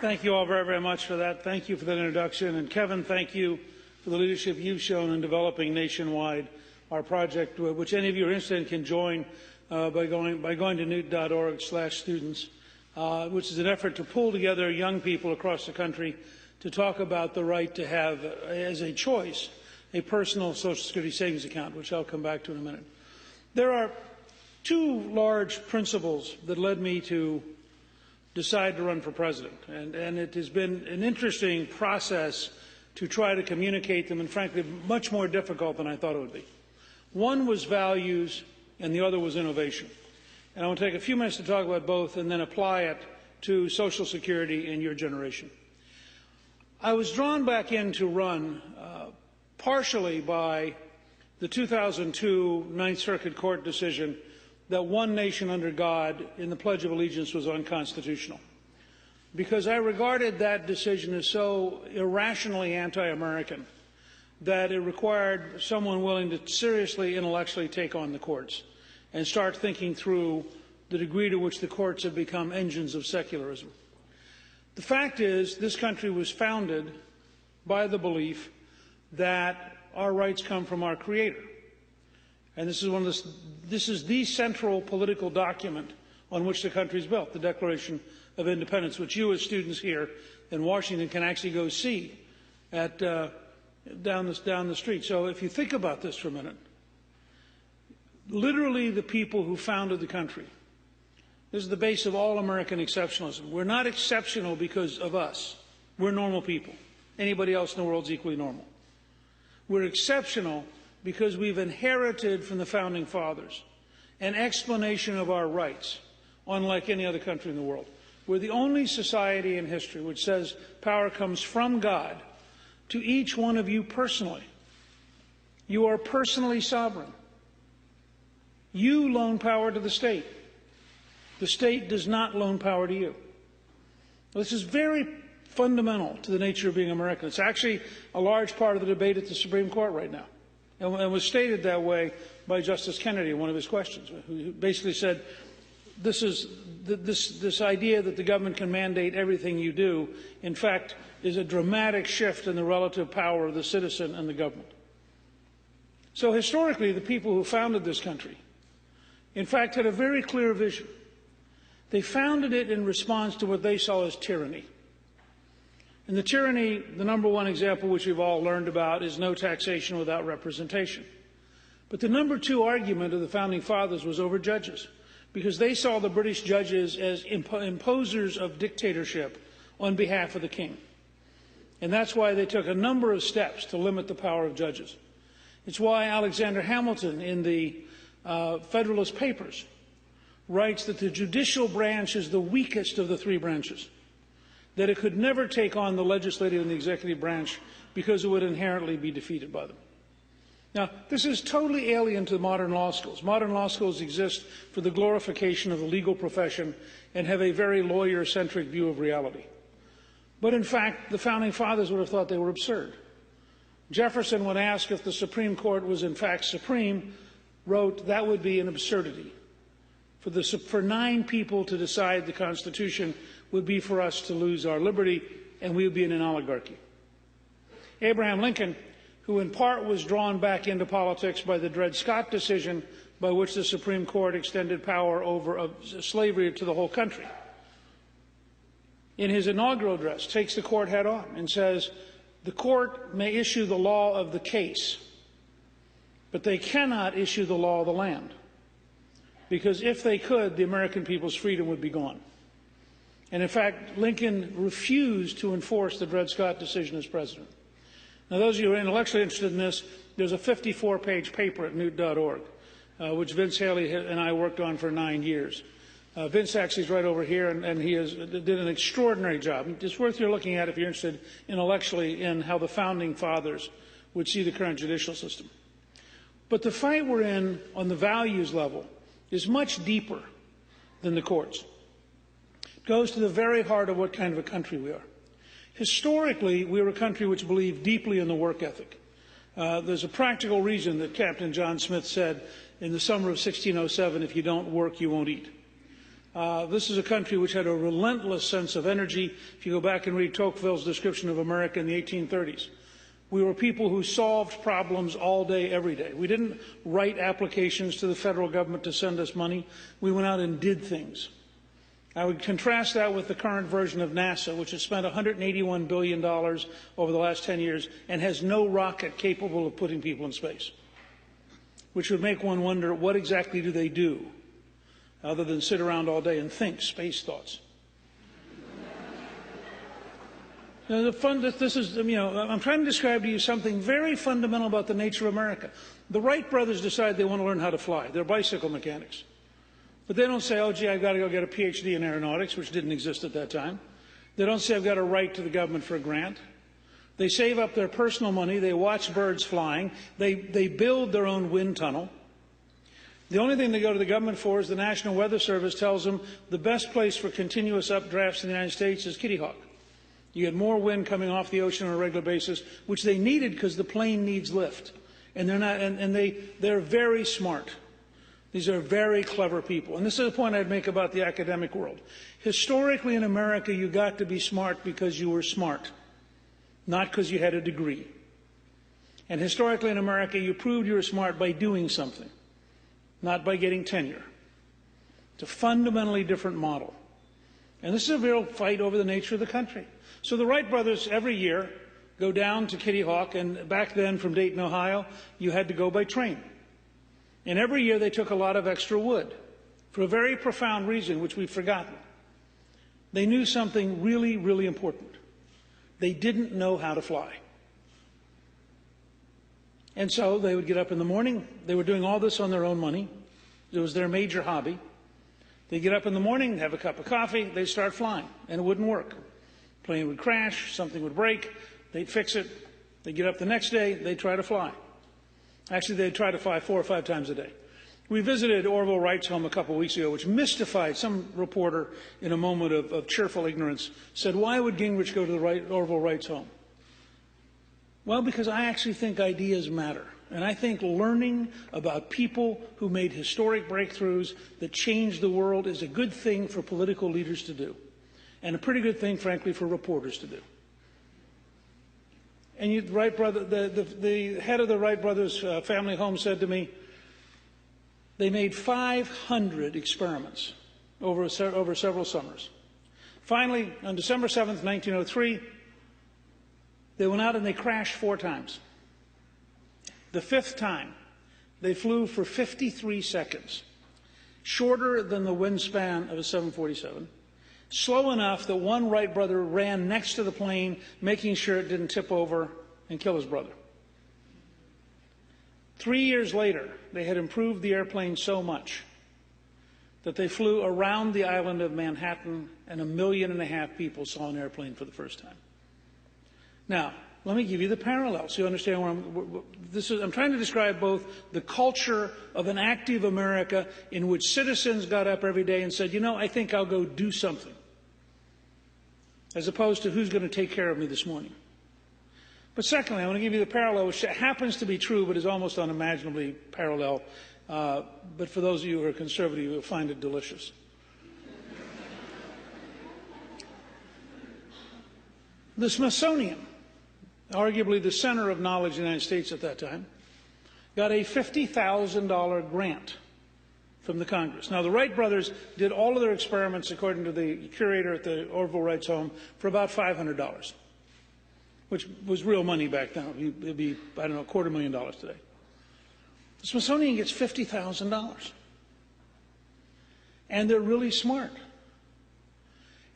Thank you all very, very much for that. Thank you for that introduction. And Kevin, thank you for the leadership you've shown in developing nationwide our project, which any of you are interested in can join by going to newt.org/students, which is an effort to pull together young people across the country to talk about the right to have, as a choice, a personal Social Security savings account, which I'll come back to in a minute. There are two large principles that led me to decide to run for president, and it has been an interesting process to try to communicate them, and frankly, much more difficult than I thought it would be. One was values, and the other was innovation. And I want to take a few minutes to talk about both and then apply it to Social Security and your generation. I was drawn back in to run partially by the 2002 Ninth Circuit Court decision that one nation under God in the Pledge of Allegiance was unconstitutional, because I regarded that decision as so irrationally anti-American that it required someone willing to seriously intellectually take on the courts and start thinking through the degree to which the courts have become engines of secularism. The fact is, this country was founded by the belief that our rights come from our Creator. And this is the central political document on which the country is built, the Declaration of Independence, which you as students here in Washington can actually go see at, down the street. So if you think about this for a minute, literally the people who founded the country, this is the base of all American exceptionalism. We're not exceptional because of us. We're normal people. Anybody else in the world is equally normal. We're exceptional because we've inherited from the Founding Fathers an explanation of our rights, unlike any other country in the world. We're the only society in history which says power comes from God to each one of you personally. You are personally sovereign. You loan power to the state. The state does not loan power to you. This is very fundamental to the nature of being American. It's actually a large part of the debate at the Supreme Court right now, and was stated that way by Justice Kennedy in one of his questions, who basically said, this idea that the government can mandate everything you do, in fact, is a dramatic shift in the relative power of the citizen and the government. So historically, the people who founded this country, in fact, had a very clear vision. They founded it in response to what they saw as tyranny. And the tyranny, the number one example which we've all learned about, is no taxation without representation. But the number two argument of the Founding Fathers was over judges, because they saw the British judges as imposers of dictatorship on behalf of the king. And that's why they took a number of steps to limit the power of judges. It's why Alexander Hamilton in the Federalist Papers writes that the judicial branch is the weakest of the three branches, that it could never take on the legislative and the executive branch because it would inherently be defeated by them. Now, this is totally alien to modern law schools. Modern law schools exist for the glorification of the legal profession and have a very lawyer-centric view of reality. But in fact, the Founding Fathers would have thought they were absurd. Jefferson, when asked if the Supreme Court was in fact supreme, wrote, "That would be an absurdity. For 9 people to decide the Constitution would be for us to lose our liberty, and we would be in an oligarchy." Abraham Lincoln, who in part was drawn back into politics by the Dred Scott decision, by which the Supreme Court extended power over slavery to the whole country, in his inaugural address takes the court head on and says, the court may issue the law of the case, but they cannot issue the law of the land, because if they could, the American people's freedom would be gone. And in fact, Lincoln refused to enforce the Dred Scott decision as president. Now, those of you who are intellectually interested in this, there's a 54-page paper at newt.org, which Vince Haley and I worked on for 9 years. Vince actually is right over here, and he did an extraordinary job. It's worth your looking at if you're interested intellectually in how the Founding Fathers would see the current judicial system. But the fight we're in on the values level is much deeper than the courts. It goes to the very heart of what kind of a country we are. Historically, we were a country which believed deeply in the work ethic. There's a practical reason that Captain John Smith said in the summer of 1607, if you don't work, you won't eat. This is a country which had a relentless sense of energy. If you go back and read Tocqueville's description of America in the 1830s, we were people who solved problems all day, every day. We didn't write applications to the federal government to send us money. We went out and did things. I would contrast that with the current version of NASA, which has spent $181 billion over the last 10 years and has no rocket capable of putting people in space, which would make one wonder, what exactly do they do other than sit around all day and think space thoughts? Now, I'm trying to describe to you something very fundamental about the nature of America. The Wright brothers decide they want to learn how to fly. They're bicycle mechanics. But they don't say, oh, gee, I've got to go get a PhD in aeronautics, which didn't exist at that time. They don't say, I've got to write to the government for a grant. They save up their personal money. They watch birds flying. They build their own wind tunnel. The only thing they go to the government for is the National Weather Service tells them the best place for continuous updrafts in the United States is Kitty Hawk. You get more wind coming off the ocean on a regular basis, which they needed because the plane needs lift. And they're very smart. These are very clever people. And this is a point I'd make about the academic world. Historically in America, you got to be smart because you were smart, not because you had a degree. And historically in America, you proved you were smart by doing something, not by getting tenure. It's a fundamentally different model. And this is a real fight over the nature of the country. So the Wright brothers every year go down to Kitty Hawk, and back then from Dayton, Ohio, you had to go by train. And every year they took a lot of extra wood for a very profound reason, which we've forgotten. They knew something really, really important. They didn't know how to fly. And so they would get up in the morning. They were doing all this on their own money. It was their major hobby. They'd get up in the morning, have a cup of coffee, they'd start flying, and it wouldn't work. Plane would crash, something would break, they'd fix it. They'd get up the next day, they'd try to fly. Actually, they'd try to fly 4 or 5 times a day. We visited Orville Wright's home a couple of weeks ago, which mystified some reporter in a moment of cheerful ignorance, said, why would Gingrich go to Orville Wright's home? Well, because I actually think ideas matter. And I think learning about people who made historic breakthroughs that changed the world is a good thing for political leaders to do. And a pretty good thing, frankly, for reporters to do. And the head of the Wright brothers family home said to me, they made 500 experiments over several summers. Finally, on December 7th, 1903, they went out and they crashed 4 times. The 5th time, they flew for 53 seconds, shorter than the wingspan of a 747, slow enough that one Wright brother ran next to the plane, making sure it didn't tip over and kill his brother. 3 years later, they had improved the airplane so much that they flew around the island of Manhattan, and 1.5 million people saw an airplane for the first time. Now, let me give you the parallel so you understand where I'm trying to describe both the culture of an active America in which citizens got up every day and said, you know, I think I'll go do something, as opposed to who's going to take care of me this morning. But secondly, I want to give you the parallel, which happens to be true but is almost unimaginably parallel. But for those of you who are conservative, you'll find it delicious. The Smithsonian, arguably the center of knowledge in the United States at that time, got a $50,000 grant from the Congress. Now, the Wright brothers did all of their experiments, according to the curator at the Orville Wright's home, for about $500, which was real money back then. It would be, I don't know, $250,000 today. The Smithsonian gets $50,000. And they're really smart.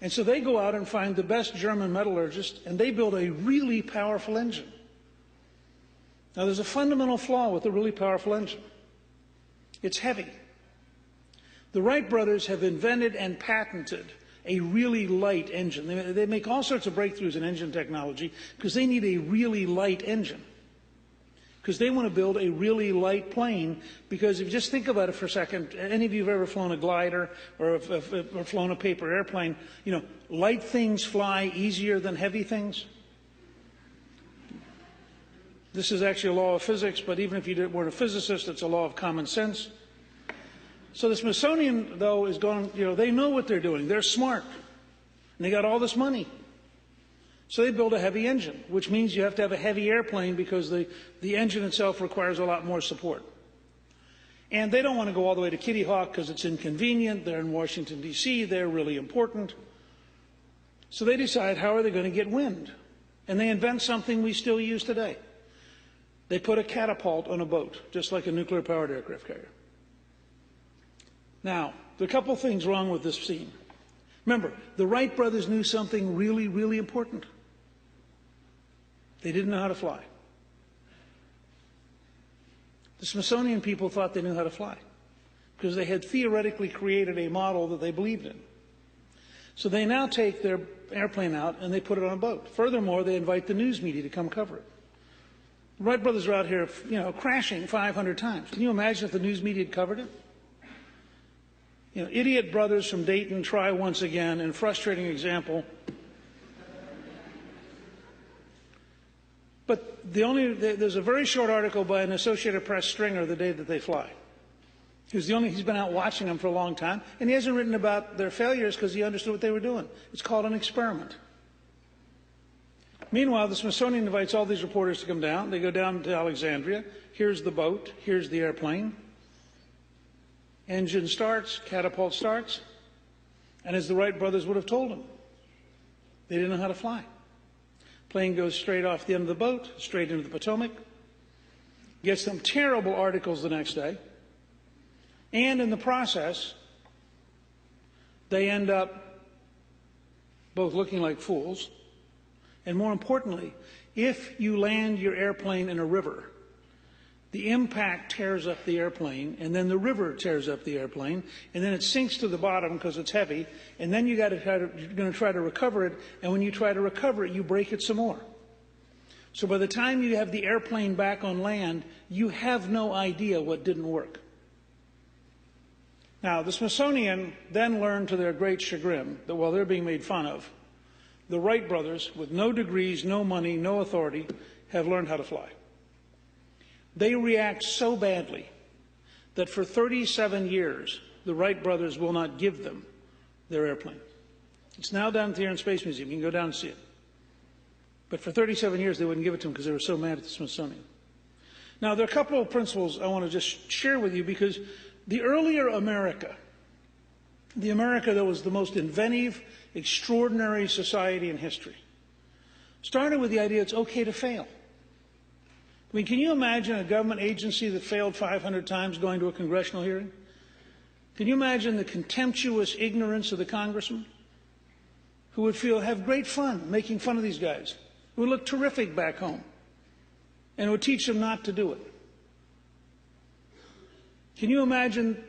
And so they go out and find the best German metallurgist, and they build a really powerful engine. Now, there's a fundamental flaw with a really powerful engine. It's heavy. The Wright brothers have invented and patented a really light engine. They make all sorts of breakthroughs in engine technology because they need a really light engine. Because they want to build a really light plane, because if you just think about it for a second, any of you have ever flown a glider or flown a paper airplane, you know, light things fly easier than heavy things. This is actually a law of physics, but even if you weren't a physicist, it's a law of common sense. So the Smithsonian, though, is going, they know what they're doing. They're smart. And they got all this money. So they build a heavy engine, which means you have to have a heavy airplane because the engine itself requires a lot more support. And they don't want to go all the way to Kitty Hawk because it's inconvenient. They're in Washington, D.C. They're really important. So they decide, how are they going to get wind? And they invent something we still use today. They put a catapult on a boat, just like a nuclear-powered aircraft carrier. Now, there are a couple things wrong with this scene. Remember, the Wright brothers knew something really, really important. They didn't know how to fly. The Smithsonian people thought they knew how to fly because they had theoretically created a model that they believed in. So they now take their airplane out and they put it on a boat. Furthermore, they invite the news media to come cover it. The Wright brothers are out here, crashing 500 times. Can you imagine if the news media had covered it? Idiot brothers from Dayton try once again, and frustrating example. But there's a very short article by an Associated Press stringer the day that they fly. He's been out watching them for a long time, and he hasn't written about their failures because he understood what they were doing. It's called an experiment. Meanwhile, the Smithsonian invites all these reporters to come down. They go down to Alexandria. Here's the boat. Here's the airplane. Engine starts, catapult starts, and as the Wright brothers would have told them, they didn't know how to fly. Plane goes straight off the end of the boat, straight into the Potomac, gets them terrible articles the next day, and in the process, they end up both looking like fools, and more importantly, if you land your airplane in a river, the impact tears up the airplane, and then the river tears up the airplane, and then it sinks to the bottom because it's heavy, and then you're going to try to recover it, and when you try to recover it, you break it some more. So by the time you have the airplane back on land, you have no idea what didn't work. Now, the Smithsonian then learned to their great chagrin that while they're being made fun of, the Wright brothers, with no degrees, no money, no authority, have learned how to fly. They react so badly that for 37 years, the Wright brothers will not give them their airplane. It's now down at the Air and Space Museum. You can go down and see it. But for 37 years, they wouldn't give it to them because they were so mad at the Smithsonian. Now, there are a couple of principles I want to just share with you because the earlier America, the America that was the most inventive, extraordinary society in history, started with the idea it's okay to fail. I mean, can you imagine a government agency that failed 500 times going to a congressional hearing? Can you imagine the contemptuous ignorance of the congressman who would have great fun making fun of these guys, who would look terrific back home, and would teach them not to do it? Can you imagine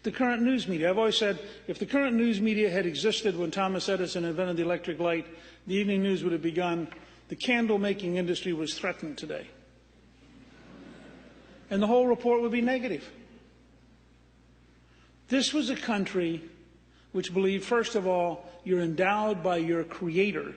the current news media? I've always said if the current news media had existed when Thomas Edison invented the electric light, the evening news would have begun. The candle-making industry was threatened today. And the whole report would be negative. This was a country which believed, first of all, you're endowed by your creator,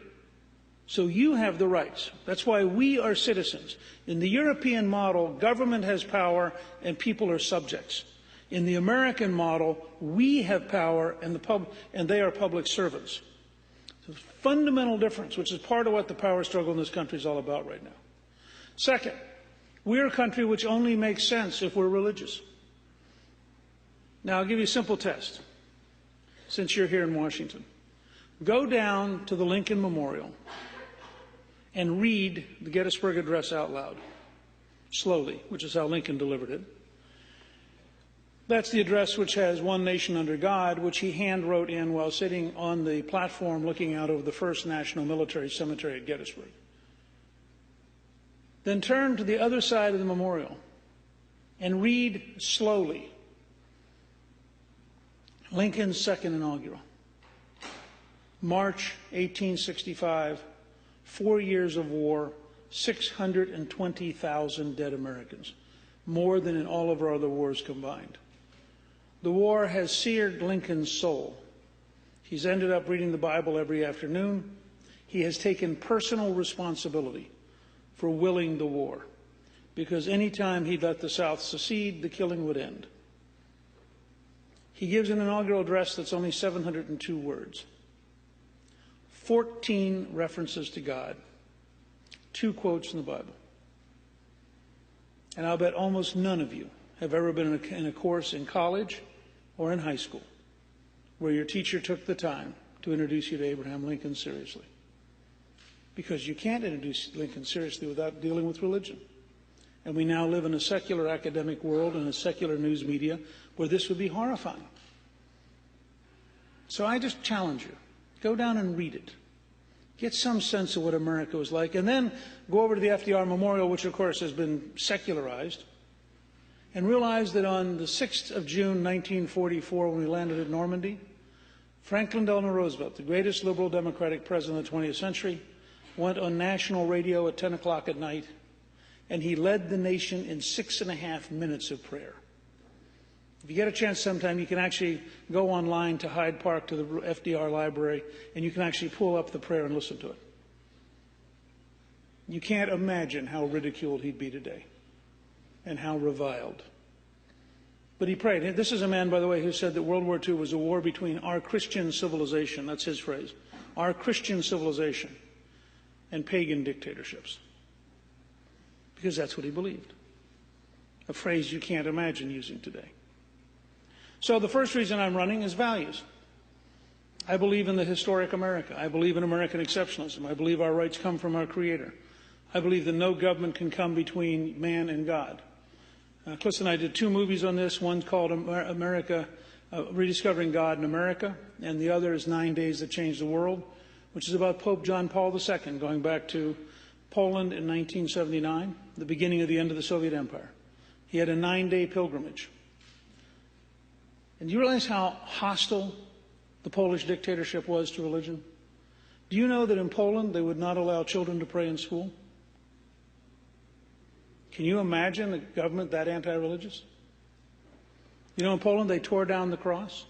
so you have the rights. That's why we are citizens. In the European model, government has power and people are subjects. In the American model, we have power and they are public servants. So it's a fundamental difference, which is part of what the power struggle in this country is all about right now. Second, we're a country which only makes sense if we're religious. Now, I'll give you a simple test, since you're here in Washington. Go down to the Lincoln Memorial and read the Gettysburg Address out loud, slowly, which is how Lincoln delivered it. That's the address which has "One Nation Under God," which he hand-wrote in while sitting on the platform looking out over the First National Military Cemetery at Gettysburg. Then turn to the other side of the memorial and read slowly Lincoln's second inaugural. March 1865, 4 years of war, 620,000 dead Americans, more than in all of our other wars combined. The war has seared Lincoln's soul. He's ended up reading the Bible every afternoon. He has taken personal responsibility for willing the war, because any time he let the South secede, the killing would end. He gives an inaugural address that's only 702 words, 14 references to God, 2 quotes from the Bible. And I'll bet almost none of you have ever been in a course in college or in high school where your teacher took the time to introduce you to Abraham Lincoln seriously. Because you can't introduce Lincoln seriously without dealing with religion. And we now live in a secular academic world and a secular news media where this would be horrifying. So I just challenge you, go down and read it. Get some sense of what America was like, and then go over to the FDR Memorial, which of course has been secularized, and realize that on the 6th of June, 1944, when we landed at Normandy, Franklin Delano Roosevelt, the greatest liberal democratic president of the 20th century, went on national radio at 10 o'clock at night, and he led the nation in 6.5 minutes of prayer. If you get a chance sometime, you can actually go online to Hyde Park to the FDR library, and you can actually pull up the prayer and listen to it. You can't imagine how ridiculed he'd be today and how reviled. But he prayed. This is a man, by the way, who said that World War II was a war between our Christian civilization, that's his phrase, our Christian civilization, and pagan dictatorships. Because that's what he believed. A phrase you can't imagine using today. So the first reason I'm running is values. I believe in the historic America. I believe in American exceptionalism. I believe our rights come from our Creator. I believe that no government can come between man and God. Cliss and I did 2 movies on this. One's called America, Rediscovering God in America, and the other is 9 Days That Changed the World, which is about Pope John Paul II, going back to Poland in 1979, the beginning of the end of the Soviet Empire. He had a 9-day pilgrimage. And do you realize how hostile the Polish dictatorship was to religion? Do you know that in Poland they would not allow children to pray in school? Can you imagine a government that anti-religious? You know, in Poland they tore down the cross.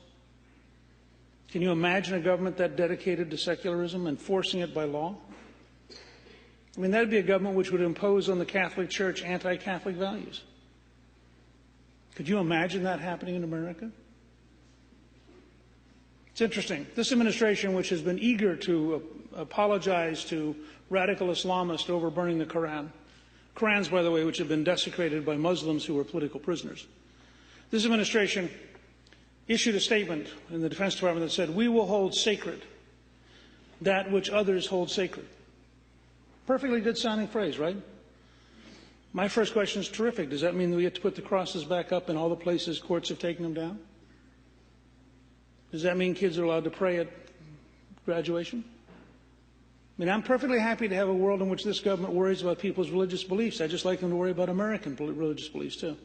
Can you imagine a government that dedicated to secularism, enforcing it by law? I mean, that would be a government which would impose on the Catholic Church anti-Catholic values. Could you imagine that happening in America? It's interesting. This administration, which has been eager to apologize to radical Islamists over burning the Quran, Qurans, by the way, which have been desecrated by Muslims who were political prisoners. This administration issued a statement in the Defense Department that said, "We will hold sacred that which others hold sacred." Perfectly good sounding phrase, right? My first question is terrific. Does that mean that we have to put the crosses back up in all the places courts have taken them down? Does that mean kids are allowed to pray at graduation? I mean, I'm perfectly happy to have a world in which this government worries about people's religious beliefs. I just like them to worry about American religious beliefs, too. And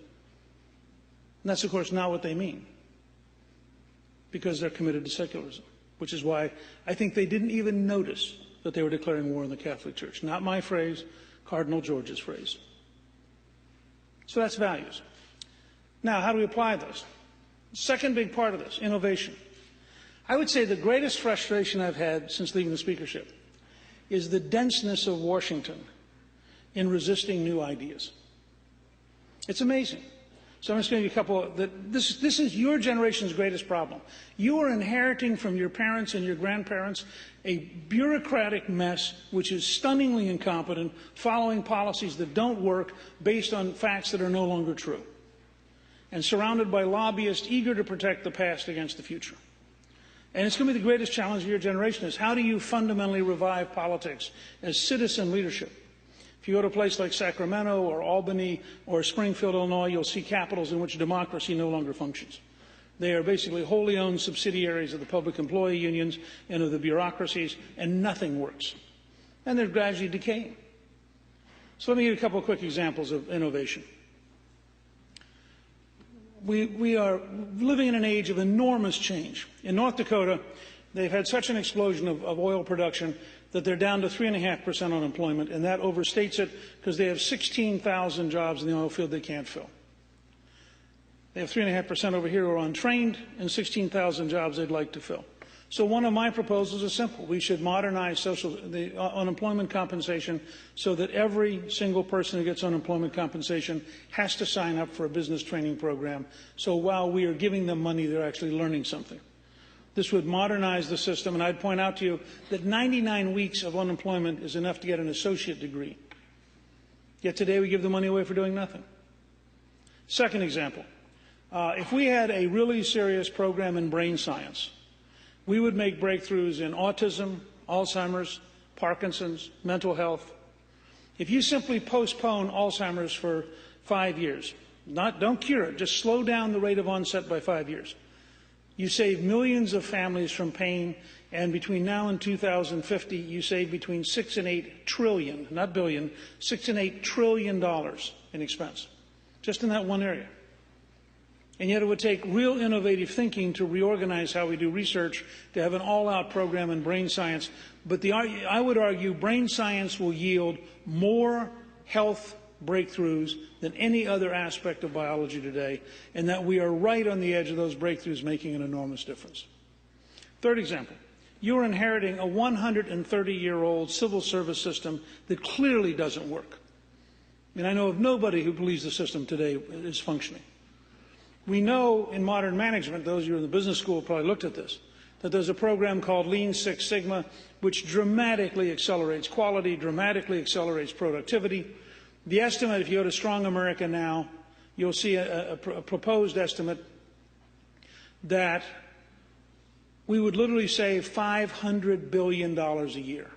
that's, of course, not what they mean, because they're committed to secularism, which is why I think they didn't even notice that they were declaring war on the Catholic Church. Not my phrase, Cardinal George's phrase. So that's values. Now, how do we apply those? Second big part of this, innovation. I would say the greatest frustration I've had since leaving the speakership is the denseness of Washington in resisting new ideas. It's amazing. So I'm just going to give you a couple. This is your generation's greatest problem. You are inheriting from your parents and your grandparents a bureaucratic mess which is stunningly incompetent, following policies that don't work based on facts that are no longer true, and surrounded by lobbyists eager to protect the past against the future. And it's going to be the greatest challenge of your generation is how do you fundamentally revive politics as citizen leadership? If you go to a place like Sacramento or Albany or Springfield, Illinois, you'll see capitals in which democracy no longer functions. They are basically wholly owned subsidiaries of the public employee unions and of the bureaucracies, and nothing works. And they're gradually decaying. So let me give you a couple of quick examples of innovation. We are living in an age of enormous change. In North Dakota, they've had such an explosion of oil production that they're down to 3.5% unemployment, and that overstates it because they have 16,000 jobs in the oil field they can't fill. They have 3.5% over here who are untrained and 16,000 jobs they'd like to fill. So one of my proposals is simple. We should modernize the unemployment compensation so that every single person who gets unemployment compensation has to sign up for a business training program. So while we are giving them money, they're actually learning something. This would modernize the system, and I'd point out to you that 99 weeks of unemployment is enough to get an associate degree. Yet today we give the money away for doing nothing. Second example, if we had a really serious program in brain science, we would make breakthroughs in autism, Alzheimer's, Parkinson's, mental health. If you simply postpone Alzheimer's for 5 years, don't cure it, just slow down the rate of onset by 5 years, you save millions of families from pain, and between now and 2050, you save between 6 and 8 trillion, not billion, 6 and 8 trillion dollars in expense, just in that one area. And yet it would take real innovative thinking to reorganize how we do research, to have an all-out program in brain science. But I would argue brain science will yield more health breakthroughs than any other aspect of biology today, and that we are right on the edge of those breakthroughs making an enormous difference. Third example, you're inheriting a 130-year-old civil service system that clearly doesn't work. I mean, I know of nobody who believes the system today is functioning. We know in modern management, those of you in the business school probably looked at this, that there's a program called Lean Six Sigma, which dramatically accelerates quality, dramatically accelerates productivity. The estimate, if you go to Strong America now, you'll see a proposed estimate that we would literally save $500 billion a year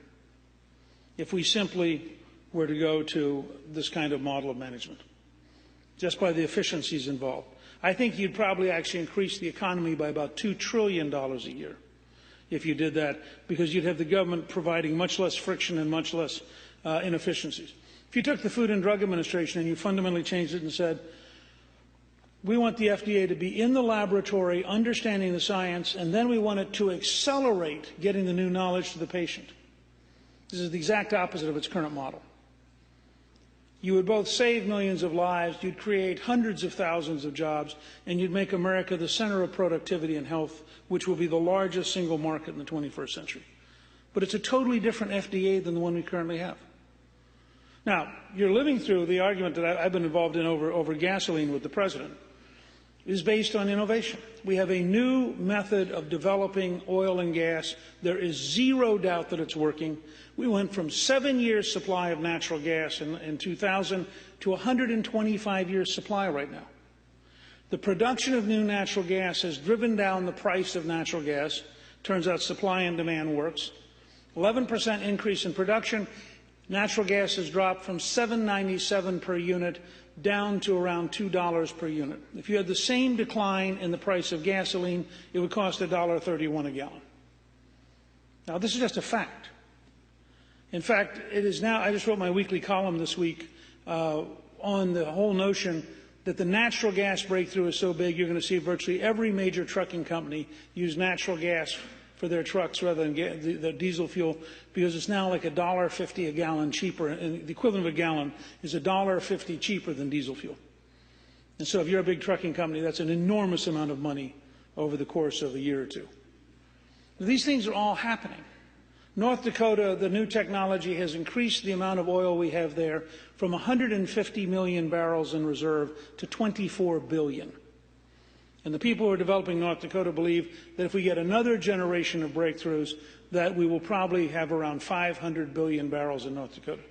if we simply were to go to this kind of model of management, just by the efficiencies involved. I think you'd probably actually increase the economy by about $2 trillion a year if you did that, because you'd have the government providing much less friction and much less inefficiencies. If you took the Food and Drug Administration and you fundamentally changed it and said, we want the FDA to be in the laboratory, understanding the science, and then we want it to accelerate getting the new knowledge to the patient. This is the exact opposite of its current model. You would both save millions of lives, you'd create hundreds of thousands of jobs, and you'd make America the center of productivity and health, which will be the largest single market in the 21st century. But it's a totally different FDA than the one we currently have. Now, you're living through the argument that I've been involved in over gasoline with the President, is based on innovation. We have a new method of developing oil and gas. There is zero doubt that it's working. We went from 7 years supply of natural gas in 2000 to 125 years supply right now. The production of new natural gas has driven down the price of natural gas. Turns out supply and demand works. 11% increase in production. Natural gas has dropped from $7.97 per unit down to around $2 per unit. If you had the same decline in the price of gasoline, it would cost $1.31 a gallon. Now, this is just a fact. In fact, it is now, I just wrote my weekly column this week on the whole notion that the natural gas breakthrough is so big, you're going to see virtually every major trucking company use natural gas for their trucks rather than the diesel fuel, because it's now like $1.50 a gallon cheaper, and the equivalent of a gallon is $1.50 cheaper than diesel fuel. And so if you're a big trucking company, that's an enormous amount of money over the course of a year or two. These things are all happening. North Dakota, the new technology has increased the amount of oil we have there from 150 million barrels in reserve to 24 billion. And the people who are developing North Dakota believe that if we get another generation of breakthroughs, that we will probably have around 500 billion barrels in North Dakota.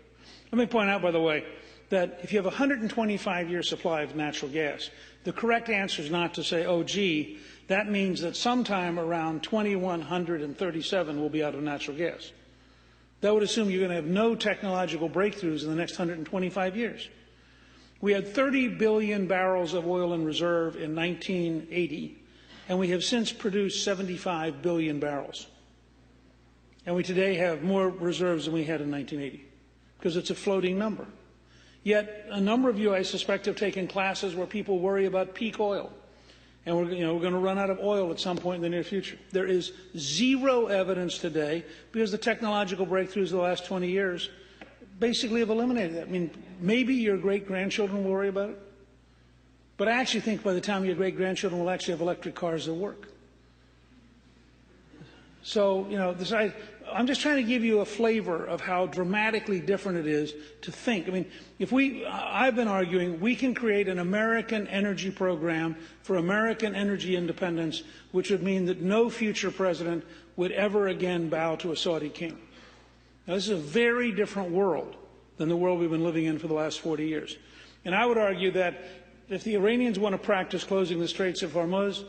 Let me point out, by the way, that if you have a 125-year supply of natural gas, the correct answer is not to say, oh, gee, that means that sometime around 2137 we'll be out of natural gas. That would assume you're going to have no technological breakthroughs in the next 125 years. We had 30 billion barrels of oil in reserve in 1980, and we have since produced 75 billion barrels. And we today have more reserves than we had in 1980, because it's a floating number. Yet a number of you, I suspect, have taken classes where people worry about peak oil, and we're going to run out of oil at some point in the near future. There is zero evidence today, because the technological breakthroughs of the last 20 years basically have eliminated that. I mean, maybe your great-grandchildren will worry about it, but I actually think by the time your great-grandchildren will actually have electric cars that work. So, I'm just trying to give you a flavor of how dramatically different it is to think. I mean, I've been arguing we can create an American energy program for American energy independence, which would mean that no future president would ever again bow to a Saudi king. Now, this is a very different world than the world we've been living in for the last 40 years. And I would argue that if the Iranians want to practice closing the Straits of Hormuz,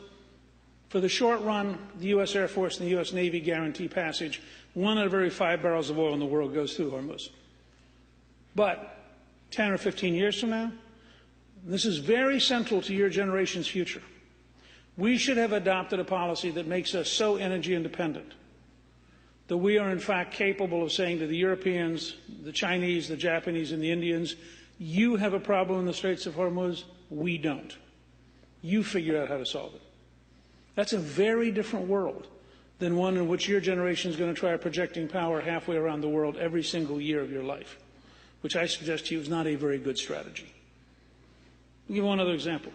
for the short run, the U.S. Air Force and the U.S. Navy guarantee passage. 1 out of every 5 barrels of oil in the world goes through Hormuz. But 10 or 15 years from now, this is very central to your generation's future. We should have adopted a policy that makes us so energy independent that we are in fact capable of saying to the Europeans, the Chinese, the Japanese, and the Indians, you have a problem in the Straits of Hormuz, we don't. You figure out how to solve it. That's a very different world than one in which your generation is going to try projecting power halfway around the world every single year of your life, which I suggest to you is not a very good strategy. I'll give you one other example.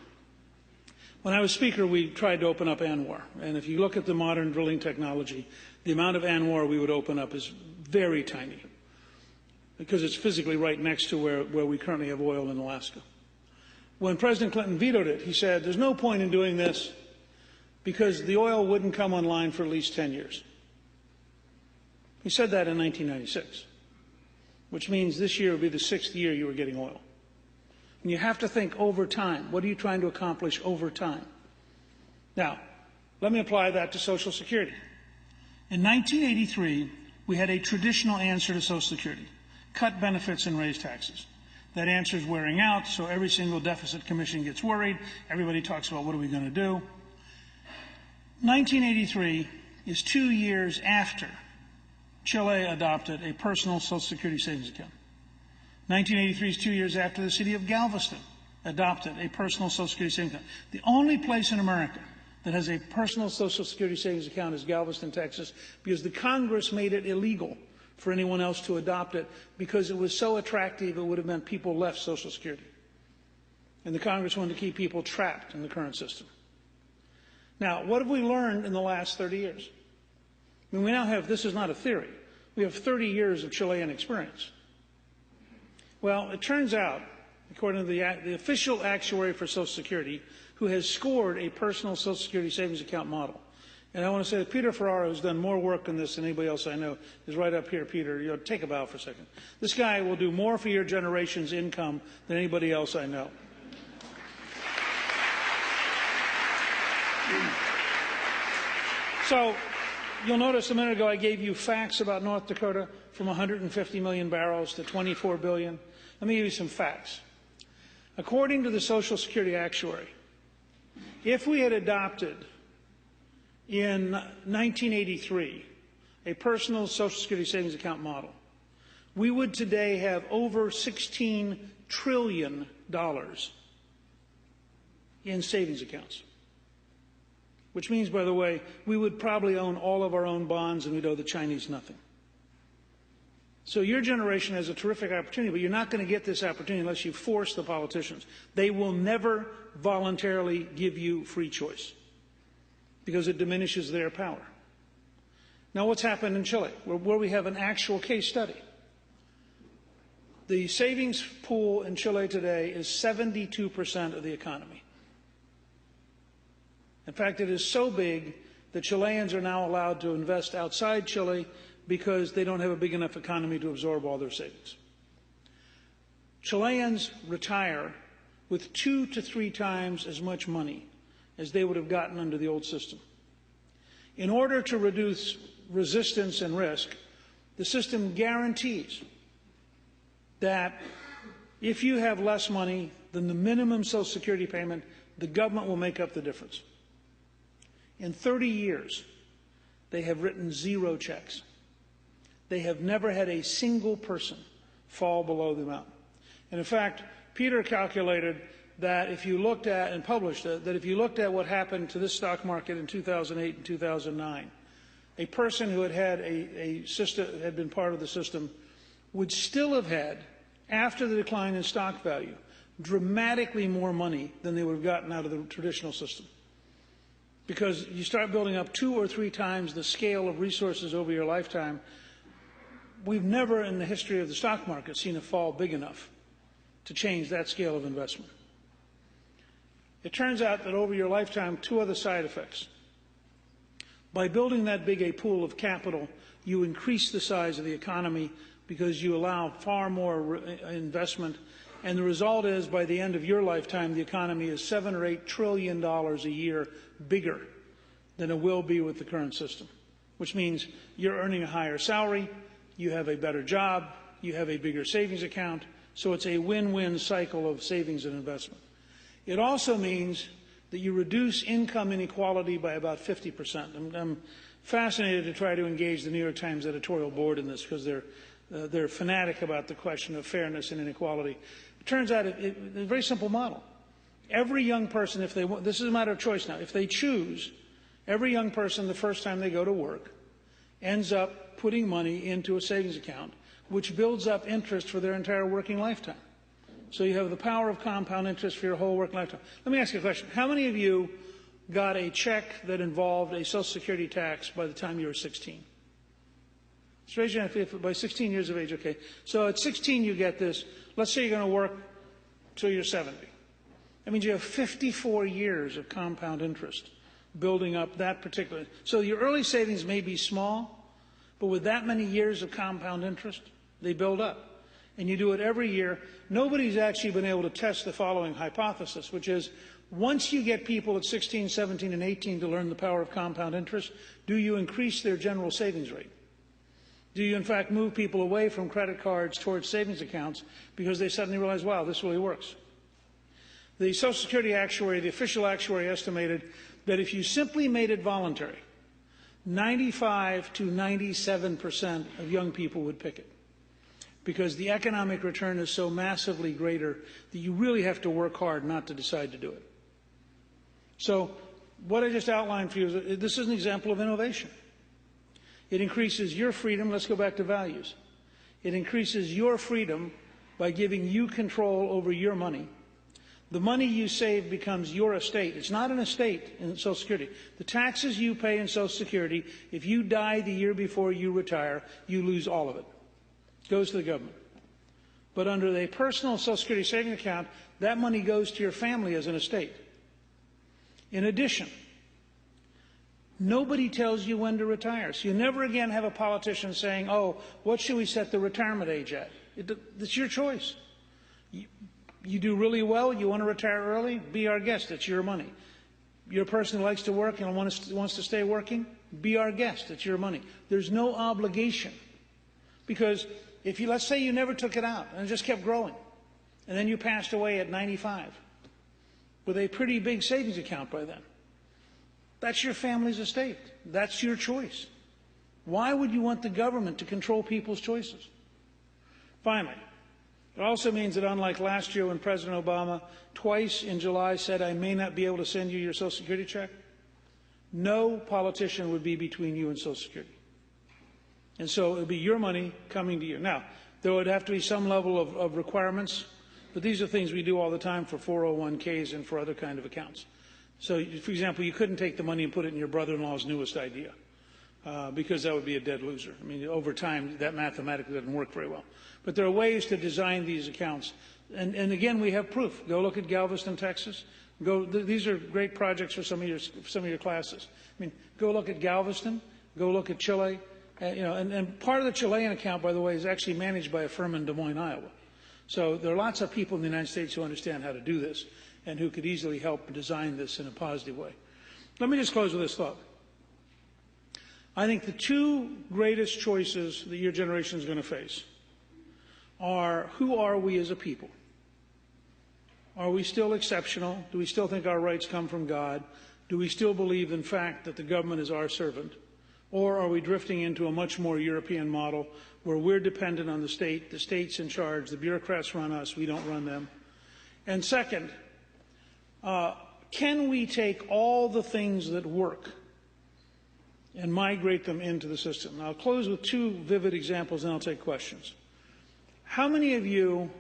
When I was Speaker, we tried to open up ANWR. And if you look at the modern drilling technology, the amount of ANWR we would open up is very tiny because it's physically right next to where we currently have oil in Alaska. When President Clinton vetoed it, he said, there's no point in doing this because the oil wouldn't come online for at least 10 years. He said that in 1996, which means this year will be the 6th year you were getting oil. And you have to think over time. What are you trying to accomplish over time? Now, let me apply that to Social Security. In 1983, we had a traditional answer to Social Security: cut benefits and raise taxes. That answer is wearing out, so every single deficit commission gets worried. Everybody talks about what are we going to do. 1983 is 2 years after Chile adopted a personal Social Security savings account. 1983 is 2 years after the city of Galveston adopted a personal Social Security savings account. The only place in America that has a personal Social Security savings account is Galveston, Texas, because the Congress made it illegal for anyone else to adopt it because it was so attractive it would have meant people left Social Security. And the Congress wanted to keep people trapped in the current system. Now, what have we learned in the last 30 years? I mean, we now have, this is not a theory, we have 30 years of Chilean experience. Well, it turns out, according to the official actuary for Social Security, who has scored a personal Social Security savings account model. And I want to say that Peter Ferrara, who's done more work on this than anybody else I know, is right up here. Peter, take a bow for a second. This guy will do more for your generation's income than anybody else I know. So you'll notice a minute ago I gave you facts about North Dakota from 150 million barrels to 24 billion. Let me give you some facts. According to the Social Security actuary, if we had adopted in 1983 a personal Social Security savings account model, we would today have over $16 trillion in savings accounts. Which means, by the way, we would probably own all of our own bonds and we'd owe the Chinese nothing. So your generation has a terrific opportunity, but you're not going to get this opportunity unless you force the politicians. They will never voluntarily give you free choice because it diminishes their power. Now, what's happened in Chile, where we have an actual case study? The savings pool in Chile today is 72% of the economy. In fact, it is so big that Chileans are now allowed to invest outside Chile because they don't have a big enough economy to absorb all their savings. Chileans retire with 2 to 3 times as much money as they would have gotten under the old system. In order to reduce resistance and risk, the system guarantees that if you have less money than the minimum Social Security payment, the government will make up the difference. In 30 years, they have written 0 checks. They have never had a single person fall below the amount. And in fact, Peter calculated that if you looked at, and published it, that if you looked at what happened to this stock market in 2008 and 2009, a person who had been part of the system would still have had, after the decline in stock value, dramatically more money than they would have gotten out of the traditional system. because you start building up 2 or 3 times the scale of resources over your lifetime. We've never in the history of the stock market seen a fall big enough to change that scale of investment. It turns out that over your lifetime, 2 other side effects. By building that big a pool of capital, you increase the size of the economy because you allow far more investment. And the result is, by the end of your lifetime, the economy is $7 or $8 trillion a year bigger than it will be with the current system, which means you're earning a higher salary, you have a better job, you have a bigger savings account, so it's a win-win cycle of savings and investment. It also means that you reduce income inequality by about 50%. I'm fascinated to try to engage the New York Times editorial board in this because they're fanatic about the question of fairness and inequality. It turns out it's a very simple model. Every young person, if they want, this is a matter of choice now, if they choose, every young person the first time they go to work ends up putting money into a savings account, which builds up interest for their entire working lifetime. So you have the power of compound interest for your whole working lifetime. Let me ask you a question. How many of you got a check that involved a Social Security tax by the time you were 16? Just raise your hand if by 16 years of age, okay. So at 16 you get this. Let's say you're going to work till you're 70. That means you have 54 years of compound interest building up that particular. So your early savings may be small, but with that many years of compound interest, they build up. And you do it every year. Nobody's actually been able to test the following hypothesis, which is once you get people at 16, 17, and 18 to learn the power of compound interest, do you increase their general savings rate? Do you, in fact, move people away from credit cards towards savings accounts because they suddenly realize, wow, this really works? The Social Security actuary, the official actuary, estimated that if you simply made it voluntary, 95 to 97% of young people would pick it because the economic return is so massively greater that you really have to work hard not to decide to do it. So what I just outlined for you is this is an example of innovation. It increases your freedom. Let's go back to values. It increases your freedom by giving you control over your money. The money you save becomes your estate. It's not an estate in Social Security. The taxes you pay in Social Security, if you die the year before you retire, you lose all of it. It goes to the government. But under a personal Social Security savings account, that money goes to your family as an estate. In addition, nobody tells you when to retire. So you never again have a politician saying, oh, what should we set the retirement age at? It's your choice. You do really well, you want to retire early, be our guest, it's your money. You're a person who likes to work and wants to stay working, be our guest, it's your money. There's no obligation. Because if you, let's say you never took it out and it just kept growing, and then you passed away at 95 with a pretty big savings account by then, that's your family's estate. That's your choice. Why would you want the government to control people's choices? Finally, it also means that unlike last year when President Obama twice in July said, I may not be able to send you your Social Security check, no politician would be between you and Social Security. And so it would be your money coming to you. Now, there would have to be some level of requirements, but these are things we do all the time for 401ks and for other kind of accounts. So, for example, you couldn't take the money and put it in your brother-in-law's newest idea because that would be a dead loser. I mean, over time, that mathematically doesn't work very well. But there are ways to design these accounts. And again, we have proof. Go look at Galveston, Texas. These are great projects for some of your classes. I mean, go look at Galveston. Go look at Chile. And part of the Chilean account, by the way, is actually managed by a firm in Des Moines, Iowa. So there are lots of people in the United States who understand how to do this and who could easily help design this in a positive way. Let me just close with this thought. I think the 2 greatest choices that your generation is going to face are, who are we as a people? Are we still exceptional? Do we still think our rights come from God? Do we still believe, in fact, that the government is our servant? Or are we drifting into a much more European model where we're dependent on the state's in charge, the bureaucrats run us, we don't run them? And second, can we take all the things that work and migrate them into the system? Now, I'll close with 2 vivid examples and I'll take questions. How many of you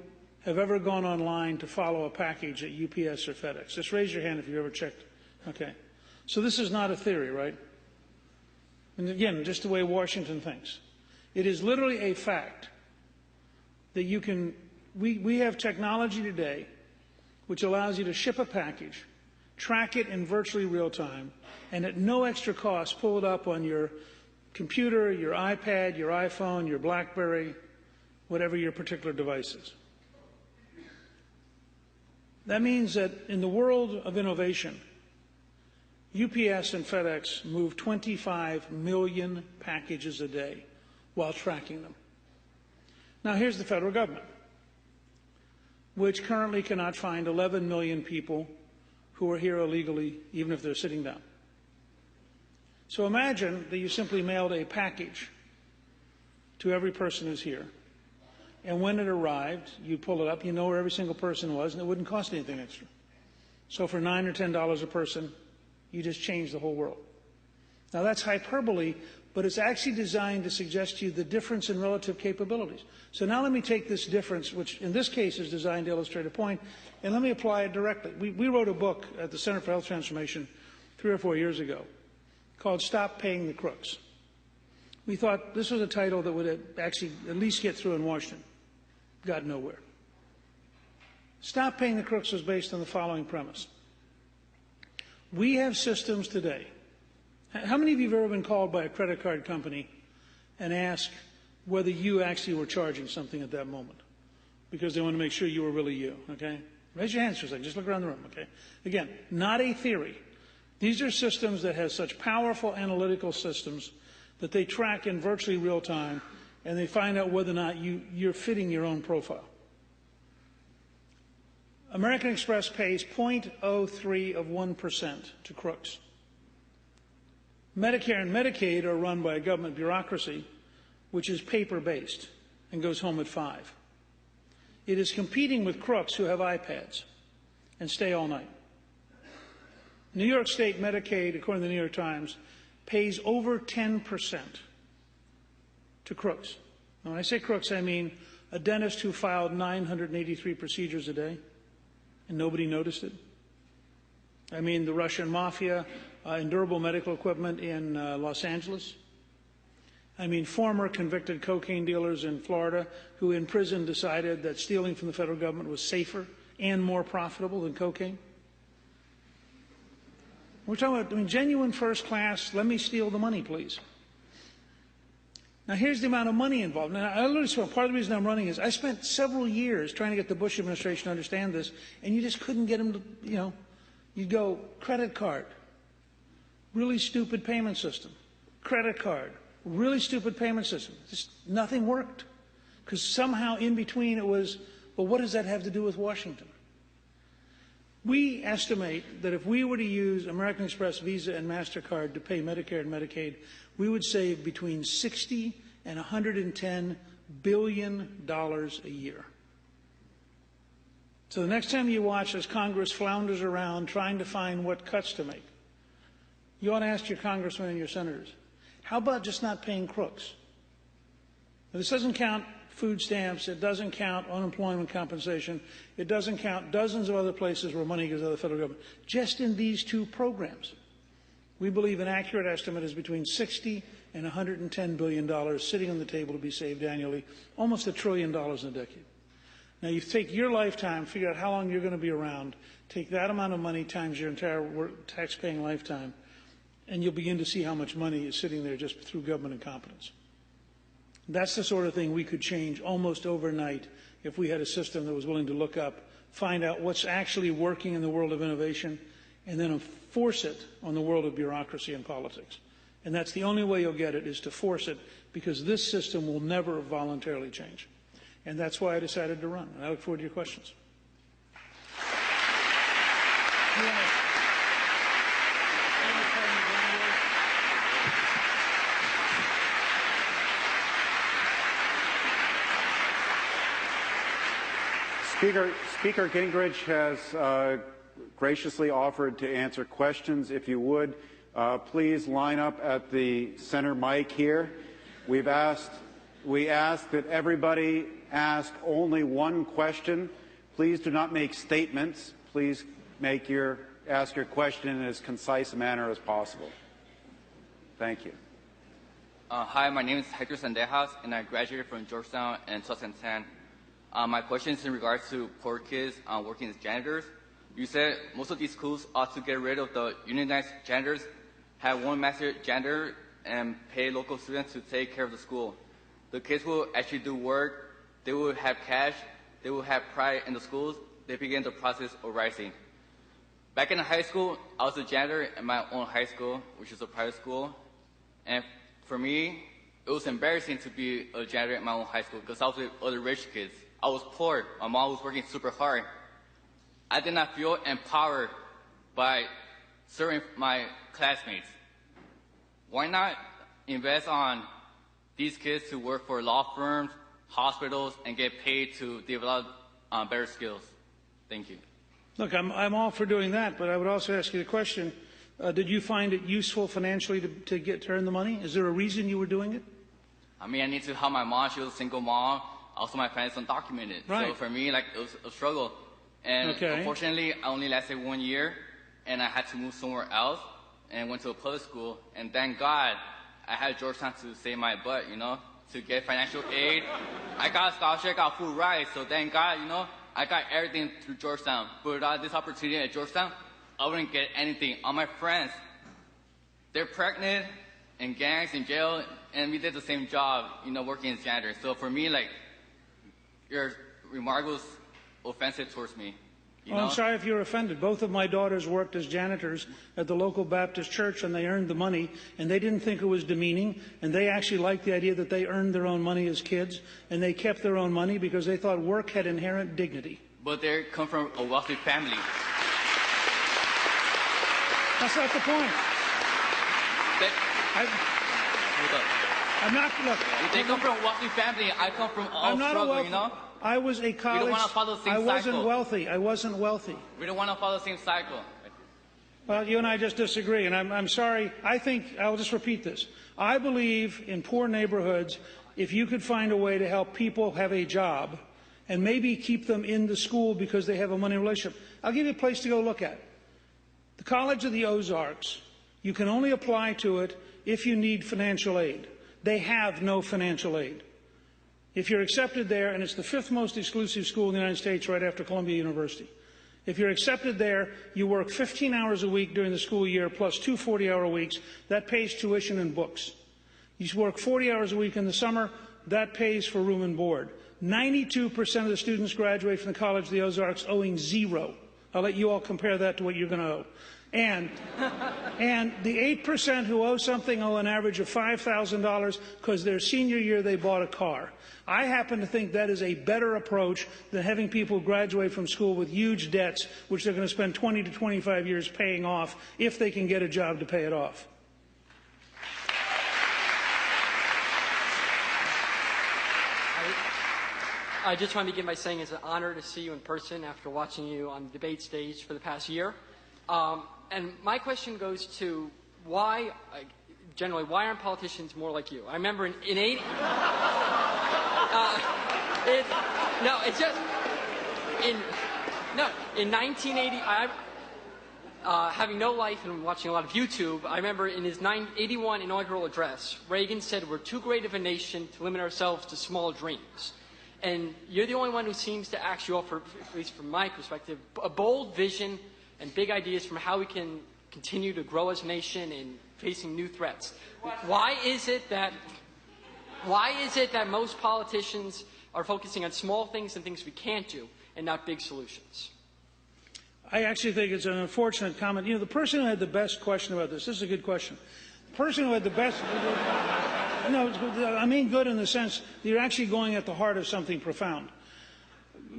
have ever gone online to follow a package at UPS or FedEx? Just raise your hand if you've ever checked. Okay. So this is not a theory, right? And again, just the way Washington thinks. It is literally a fact that you can, we have technology today which allows you to ship a package, track it in virtually real time, and at no extra cost pull it up on your computer, your iPad, your iPhone, your BlackBerry, whatever your particular device is. That means that in the world of innovation, UPS and FedEx move 25 million packages a day while tracking them. Now here's the federal government, which currently cannot find 11 million people who are here illegally, even if they're sitting down. So imagine that you simply mailed a package to every person who's here, and when it arrived, you pull it up, you know where every single person was, and it wouldn't cost anything extra. So for $9 or $10 a person, you just change the whole world. Now that's hyperbole, but it's actually designed to suggest to you the difference in relative capabilities. So now let me take this difference, which in this case is designed to illustrate a point, and let me apply it directly. We wrote a book at the Center for Health Transformation 3 or 4 years ago called Stop Paying the Crooks. We thought this was a title that would actually at least get through in Washington. Got nowhere. Stop Paying the Crooks was based on the following premise. We have systems today. How many of you have ever been called by a credit card company and asked whether you actually were charging something at that moment? Because they want to make sure you were really you, okay? Raise your hands for a second. Just look around the room, okay? Again, not a theory. These are systems that have such powerful analytical systems that they track in virtually real time, and they find out whether or not you're fitting your own profile. American Express pays 0.03 of 1% to crooks. Medicare and Medicaid are run by a government bureaucracy which is paper-based and goes home at 5. It is competing with crooks who have iPads and stay all night. New York State Medicaid, according to the New York Times, pays over 10% to crooks. Now, when I say crooks, I mean a dentist who filed 983 procedures a day and nobody noticed it. I mean the Russian mafia in durable medical equipment in Los Angeles. I mean former convicted cocaine dealers in Florida who in prison decided that stealing from the federal government was safer and more profitable than cocaine. We're talking about genuine first class, let me steal the money, please. Now here's the amount of money involved. Now I literally swear, part of the reason I'm running is I spent several years trying to get the Bush administration to understand this, and you just couldn't get them to, you'd go credit card, really stupid payment system, credit card, really stupid payment system. Just nothing worked. Because somehow in between it was, well, what does that have to do with Washington? We estimate that if we were to use American Express, Visa, and MasterCard to pay Medicare and Medicaid, we would save between $60 and $110 billion a year. So the next time you watch as Congress flounders around trying to find what cuts to make, you ought to ask your congressmen and your senators, how about just not paying crooks? Now, this doesn't count food stamps, it doesn't count unemployment compensation, it doesn't count dozens of other places where money goes out of the federal government. Just in these two programs, we believe an accurate estimate is between $60 and $110 billion sitting on the table to be saved annually, almost $1 trillion in a decade. Now you take your lifetime, figure out how long you're going to be around, take that amount of money times your entire tax-paying lifetime, and you'll begin to see how much money is sitting there just through government incompetence. That's the sort of thing we could change almost overnight if we had a system that was willing to look up, find out what's actually working in the world of innovation, and then force it on the world of bureaucracy and politics. And that's the only way you'll get it, is to force it, because this system will never voluntarily change. And that's why I decided to run. And I look forward to your questions. Speaker Gingrich has graciously offered to answer questions. If you would, please line up at the center mic here. We ask that everybody ask only one question. Please do not make statements. Please make your ask your question in as concise a manner as possible. Thank you. Hi, my name is Hector Sandejas, and I graduated from Georgetown in 2010. My question is in regards to poor kids working as janitors. You said most of these schools ought to get rid of the unionized janitors, have one master janitor, and pay local students to take care of the school. The kids will actually do work, they will have cash, they will have pride in the schools, they begin the process of rising. Back in high school, I was a janitor in my own high school, which is a private school. And for me, it was embarrassing to be a janitor in my own high school because I was with other rich kids. I was poor. My mom was working super hard. I did not feel empowered by serving my classmates. Why not invest on these kids to work for law firms, hospitals, and get paid to develop better skills? Thank you. Look, I'm all for doing that, but I would also ask you the question, did you find it useful financially to earn the money? Is there a reason you were doing it? I mean, I need to help my mom. She was a single mom. Also, my parents undocumented. Right. So for me, like, it was a struggle. And unfortunately, I only lasted 1 year, and I had to move somewhere else, and went to a public school. And thank God, I had Georgetown to save my butt, you know, to get financial aid. I got a scholarship, I got food rights, so thank God, you know, I got everything through Georgetown. But without this opportunity at Georgetown, I wouldn't get anything. All my friends, they're pregnant, in gangs, in jail, and we did the same job, you know, working as janitors. So for me, like, your remark was offensive towards me. You know? I'm sorry if you're offended. Both of my daughters worked as janitors at the local Baptist church, and they earned the money, and they didn't think it was demeaning, and they actually liked the idea that they earned their own money as kids, and they kept their own money because they thought work had inherent dignity. But they come from a wealthy family. That's not the point. I'm not, look. They come from a wealthy family. I come from all struggle, you know? I was a college. We don't want to follow the same cycle. I wasn't wealthy. I wasn't wealthy. We don't want to follow the same cycle. Well, you and I just disagree, and I'm sorry. I think, I'll just repeat this. I believe in poor neighborhoods, if you could find a way to help people have a job and maybe keep them in the school because they have a money relationship. I'll give you a place to go look at. The College of the Ozarks, you can only apply to it if you need financial aid. They have no financial aid. If you're accepted there, and it's the 5th most exclusive school in the United States right after Columbia University, if you're accepted there, you work 15 hours a week during the school year plus 2 40-hour weeks. That pays tuition and books. You work 40 hours a week in the summer. That pays for room and board. 92% of the students graduate from the College of the Ozarks owing zero. I'll let you all compare that to what you're going to owe. And the 8% who owe something owe an average of $5,000 because their senior year they bought a car. I happen to think that is a better approach than having people graduate from school with huge debts, which they're going to spend 20 to 25 years paying off if they can get a job to pay it off. I just want to begin by saying it's an honor to see you in person after watching you on the debate stage for the past year. And my question goes to why, generally, why aren't politicians more like you? I remember in 80... in 1980, having no life and watching a lot of YouTube, I remember in his 81 inaugural address, Reagan said, "We're too great of a nation to limit ourselves to small dreams." And you're the only one who seems to actually offer, at least from my perspective, a bold vision and big ideas from how we can continue to grow as a nation in facing new threats. Why is it that most politicians are focusing on small things and things we can't do and not big solutions? I actually think it's an unfortunate comment. You know, the person who had the best question about this is a good question. The person who had the best... No, I mean good in the sense that you're actually going at the heart of something profound.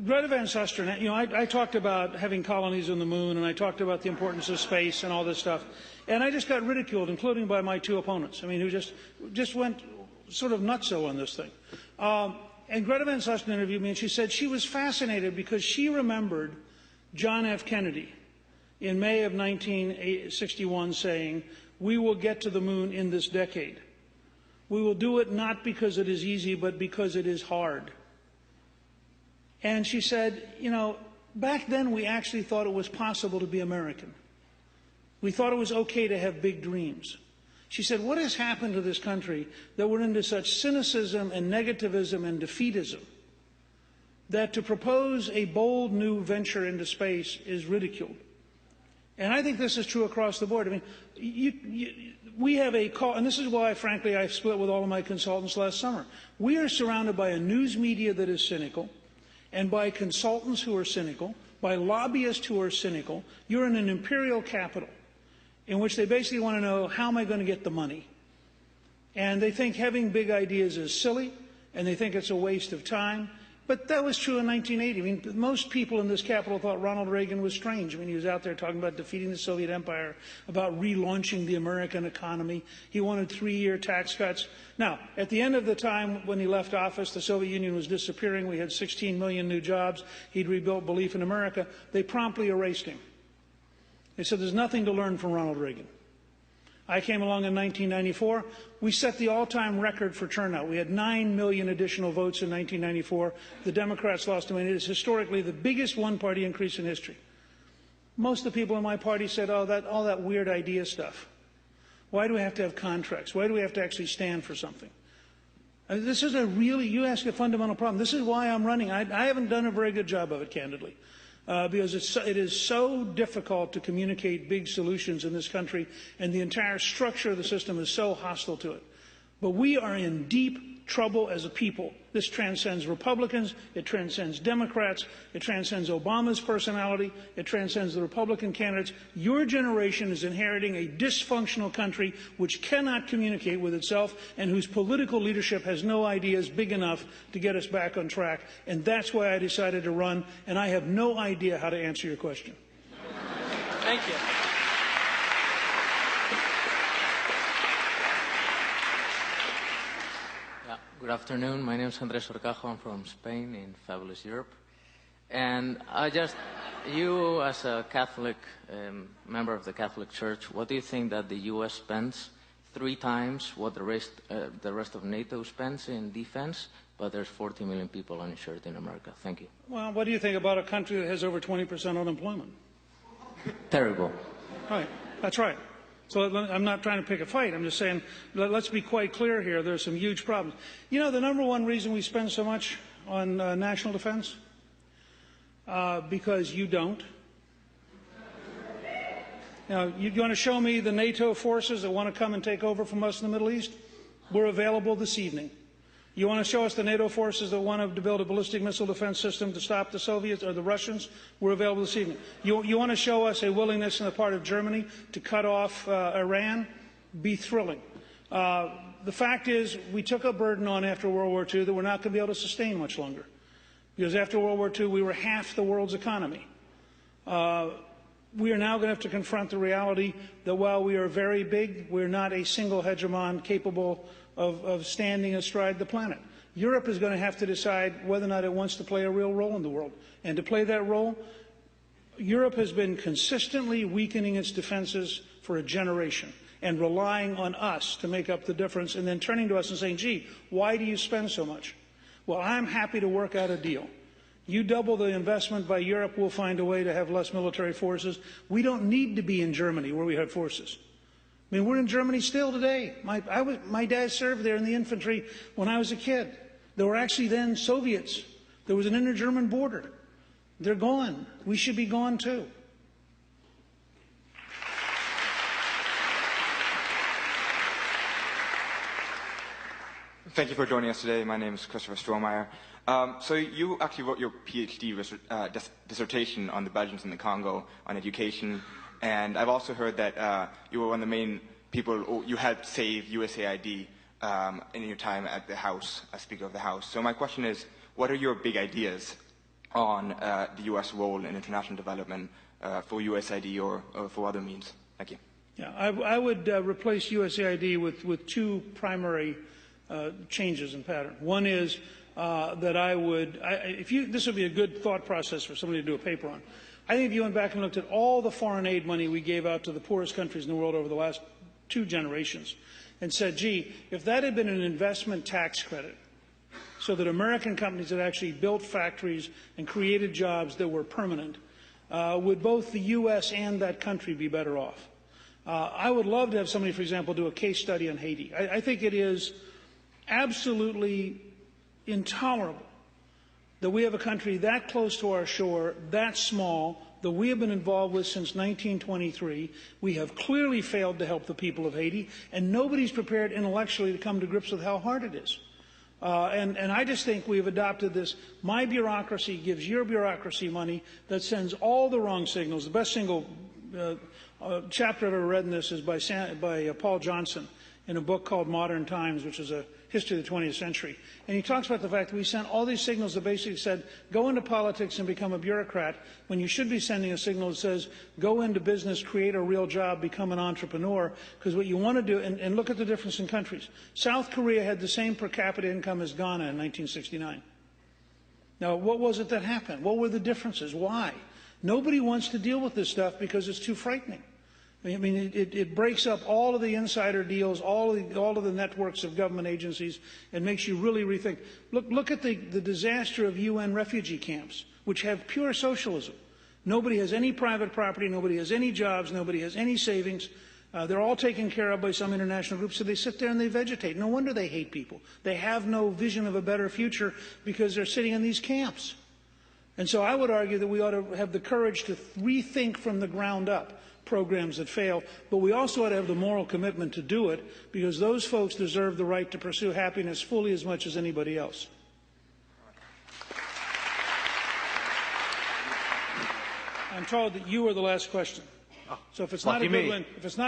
Greta Van Susteren, you know, I talked about having colonies on the moon, and I talked about the importance of space and all this stuff, and I just got ridiculed, including by my 2 opponents. I mean, who just went sort of nutso on this thing. And Greta Van Susteren interviewed me, and she said she was fascinated because she remembered John F. Kennedy in May of 1961 saying, "We will get to the moon in this decade. We will do it not because it is easy, but because it is hard." And she said, you know, back then we actually thought it was possible to be American. We thought it was okay to have big dreams. She said, what has happened to this country that we're into such cynicism and negativism and defeatism that to propose a bold new venture into space is ridiculed? And I think this is true across the board. I mean, we have a call, and this is why, frankly, I split with all of my consultants last summer. We are surrounded by a news media that is cynical, and by consultants who are cynical, by lobbyists who are cynical. You're in an imperial capital in which they basically want to know, how am I going to get the money? And they think having big ideas is silly, and they think it's a waste of time. But that was true in 1980. I mean, most people in this capital thought Ronald Reagan was strange. I mean, he was out there talking about defeating the Soviet Empire, about relaunching the American economy. He wanted 3-year tax cuts. Now, at the end of the time when he left office, the Soviet Union was disappearing. We had 16 million new jobs. He'd rebuilt belief in America. They promptly erased him. They said there's nothing to learn from Ronald Reagan. I came along in 1994. We set the all-time record for turnout. We had 9 million additional votes in 1994. The Democrats lost them, and it is historically the biggest one-party increase in history. Most of the people in my party said, oh, all that weird idea stuff. Why do we have to have contracts? Why do we have to actually stand for something? And this is you ask a fundamental problem. This is why I'm running. I haven't done a very good job of it, candidly. Because it is so difficult to communicate big solutions in this country, and the entire structure of the system is so hostile to it. But we are in deep trouble as a people. This transcends Republicans, it transcends Democrats, it transcends Obama's personality, it transcends the Republican candidates. Your generation is inheriting a dysfunctional country which cannot communicate with itself and whose political leadership has no ideas big enough to get us back on track. And that's why I decided to run, and I have no idea how to answer your question. Thank you. Good afternoon. My name is Andrés Orcajo. I'm from Spain in fabulous Europe. And you as a Catholic, member of the Catholic Church, what do you think that the U.S. spends 3 times what the rest of NATO spends in defense, but there's 40 million people uninsured in America? Thank you. Well, what do you think about a country that has over 20% unemployment? Terrible. Right. That's right. So I'm not trying to pick a fight. I'm just saying, let's be quite clear here. There's some huge problems. You know, the number one reason we spend so much on national defense? Because you don't. Now, you want to show me the NATO forces that want to come and take over from us in the Middle East? We're available this evening. You want to show us the NATO forces that want to build a ballistic missile defense system to stop the Soviets or the Russians? We're available this evening. You want to show us a willingness on the part of Germany to cut off Iran? Be thrilling. The fact is, we took a burden on after World War II that we're not going to be able to sustain much longer. Because after World War II, we were half the world's economy. We are now going to have to confront the reality that while we are very big, we're not a single hegemon capable of standing astride the planet. Europe is going to have to decide whether or not it wants to play a real role in the world. And to play that role, Europe has been consistently weakening its defenses for a generation and relying on us to make up the difference, and then turning to us and saying, gee, why do you spend so much? Well, I'm happy to work out a deal. You double the investment by Europe, we'll find a way to have less military forces. We don't need to be in Germany where we have forces. I mean, we're in Germany still today. My dad served there in the infantry when I was a kid. There were actually then Soviets. There was an inter-German border. They're gone. We should be gone too. Thank you for joining us today. My name is Christopher Strohmeyer. So you actually wrote your PhD dissertation on the Belgians in the Congo on education. And I've also heard that you were one of the main people you helped save USAID in your time at the House, as Speaker of the House. So my question is, what are your big ideas on the U.S. role in international development for USAID or for other means? Thank you. Yeah, I would replace USAID with 2 primary changes in pattern. One is that this would be a good thought process for somebody to do a paper on. I think if you went back and looked at all the foreign aid money we gave out to the poorest countries in the world over the last 2 generations and said, gee, if that had been an investment tax credit so that American companies had actually built factories and created jobs that were permanent, would both the U.S. and that country be better off? I would love to have somebody, for example, do a case study on Haiti. I think it is absolutely intolerable that we have a country that close to our shore, that small, that we have been involved with since 1923. We have clearly failed to help the people of Haiti, and nobody's prepared intellectually to come to grips with how hard it is. And I just think we've adopted this, my bureaucracy gives your bureaucracy money, that sends all the wrong signals. The best single chapter I've ever read in this is by Paul Johnson in a book called Modern Times, which is a history of the 20th century. And he talks about the fact that we sent all these signals that basically said, go into politics and become a bureaucrat, when you should be sending a signal that says, go into business, create a real job, become an entrepreneur, because what you want to do, and look at the difference in countries. South Korea had the same per capita income as Ghana in 1969. Now, what was it that happened? What were the differences? Why? Nobody wants to deal with this stuff because it's too frightening. I mean, it breaks up all of the insider deals, all of the networks of government agencies, and makes you really rethink. Look at the disaster of UN refugee camps, which have pure socialism. Nobody has any private property, nobody has any jobs, nobody has any savings. They're all taken care of by some international group, so they sit there and they vegetate. No wonder they hate people. They have no vision of a better future because they're sitting in these camps. And so I would argue that we ought to have the courage to rethink from the ground up programs that fail, but we also ought to have the moral commitment to do it, because those folks deserve the right to pursue happiness fully as much as anybody else. I'm told that you are the last question. So if it's not a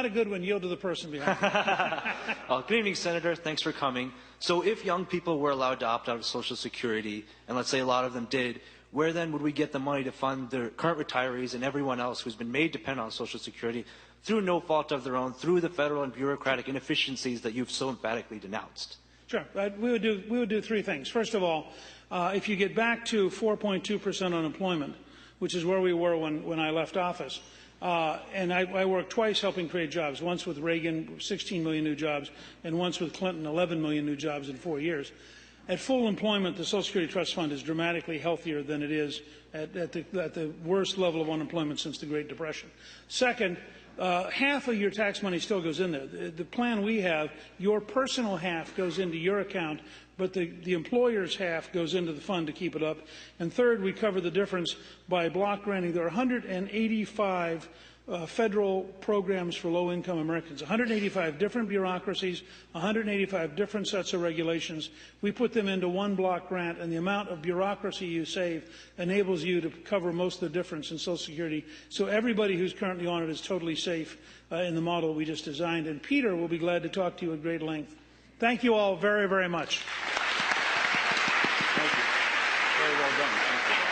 good one, yield to the person behind you. Good evening, Senator. Thanks for coming. So if young people were allowed to opt out of Social Security, and let's say a lot of them did, where then would we get the money to fund their current retirees and everyone else who's been made dependent on Social Security through no fault of their own, through the federal and bureaucratic inefficiencies that you've so emphatically denounced? Sure. We would do three things. First of all, if you get back to 4.2% unemployment, which is where we were when I left office, and I worked twice helping create jobs, once with Reagan, 16 million new jobs, and once with Clinton, 11 million new jobs in 4 years. At full employment, the Social Security Trust Fund is dramatically healthier than it is at the worst level of unemployment since the Great Depression. Second, half of your tax money still goes in there. The plan we have, your personal half goes into your account, but the employer's half goes into the fund to keep it up. And third, we cover the difference by block granting. There are 185 federal programs for low-income Americans, 185 different bureaucracies, 185 different sets of regulations. We put them into one block grant, and the amount of bureaucracy you save enables you to cover most of the difference in Social Security. So everybody who's currently on it is totally safe in the model we just designed. And Peter will be glad to talk to you at great length. Thank you all very, very much. Thank you. Very well done. Thank you.